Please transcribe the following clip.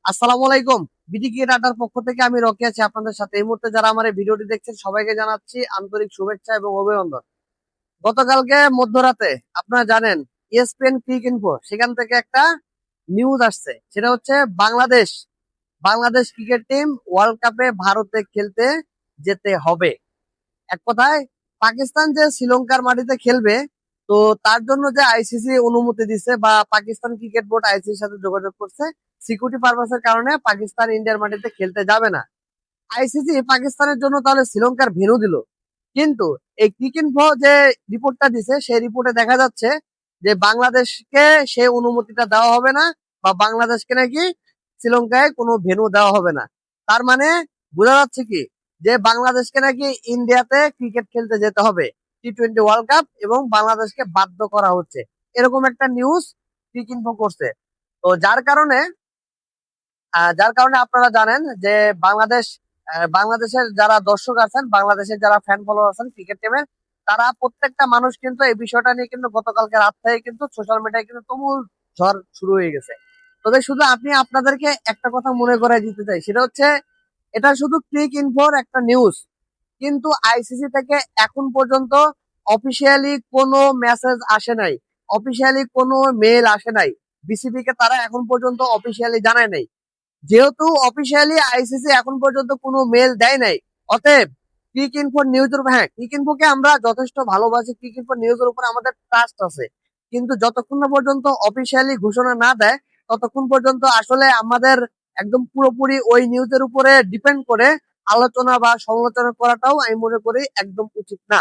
আসসালামু আলাইকুম। BD cricket আড্ডার পক্ষ থেকে আমি রকি আছি আপনাদের সাথে। এই মুহূর্তে যারা আমার এই ভিডিওটি দেখছেন সবাইকে জানাচ্ছি আন্তরিক শুভেচ্ছা এবং অভিনন্দন। গতকালকে মধ্যরাতে আপনারা জানেন ইএসপিএন ক্রিক ইনফো সেখান থেকে একটা নিউজ আসছে, সেটা হচ্ছে Bangladesh Bangladesh cricket team world কাপে ভারতে খেলতে যেতে হবে। এক কথায় পাকিস্তান যে শ্রীলঙ্কার মাটিতে খেলবে, তো তার জন্য যে আইসিসি অনুমতি দিছে বা পাকিস্তান ক্রিকেট বোর্ড আইসিসির সাথে যোগাযোগ করছে, সিকিউরিটি পারপাসের কারণে পাকিস্তান ইন্ডিয়ার মাটিতে খেলতে যাবে না। আইসিসি পাকিস্তানের জন্য তাহলে শ্রীলঙ্কার ভেন্যু দিল, কিন্তু এই ক্রিকেট যে রিপোর্টটা দিছে সেই রিপোর্টে দেখা যাচ্ছে যে বাংলাদেশকে সে অনুমতিটা দেওয়া হবে না, বা বাংলাদেশকে নাকি শ্রীলঙ্কায় কোনো ভেন্যু দেওয়া হবে না। তার মানে বোঝা যাচ্ছে কি, যে বাংলাদেশকে নাকি ইন্ডিয়াতে ক্রিকেট খেলতে যেতে হবে টি-20 ওয়ার্ল্ড কাপ, এবং বাংলাদেশকে বাধ্য করা হচ্ছে, এরকম একটা নিউজ ক্রিক ইনফো করছে। তো যার কারণে আপনারা জানেন যে বাংলাদেশ বাংলাদেশের যারা দর্শক আছেন, বাংলাদেশের যারা ফ্যান ফলোয়ার আছেন ক্রিকেট টিমের, তারা প্রত্যেকটা মানুষ কিন্তু এই বিষয়টা নিয়ে কিন্তু গতকালকে রাত থেকে কিন্তু সোশ্যাল মিডিয়ায় কিন্তু তুমুল ঝড় শুরু হয়ে গেছে। তবে শুধু আপনাদেরকে একটা কথা মনে করাই দিতে চাই, সেটা হচ্ছে এটা শুধু ক্লিক ইনফোর একটা নিউজ, কিন্তু আইসিসি থেকে এখন পর্যন্ত অফিসিয়ালি কোনো মেসেজ আসে নাই, অফিসিয়ালি কোনো মেল আসে নাই, বিসিবি কে তারা এখন পর্যন্ত অফিসিয়ালি জানায় নাই। যেহেতু অফিসিয়ালি আইসিসি এখন পর্যন্ত কোনো মেল দেয় নাই, অতএব ক্রিক ইনফো নিউজের, হ্যাঁ ক্রিক ইনফোকে আমরা যথেষ্ট ভালোবাসি, ক্রিক ইনফো নিউজের উপর আমাদের ট্রাস্ট আছে, কিন্তু যতক্ষণ না পর্যন্ত অফিসিয়ালি ঘোষণা না দেয় ততক্ষণ পর্যন্ত আসলে আমাদের একদম পুরোপুরি ওই নিউজের উপরে ডিপেন্ড করে আলোচনা বা সমালোচনা করাটাও আমি মনে করি একদম উচিত না।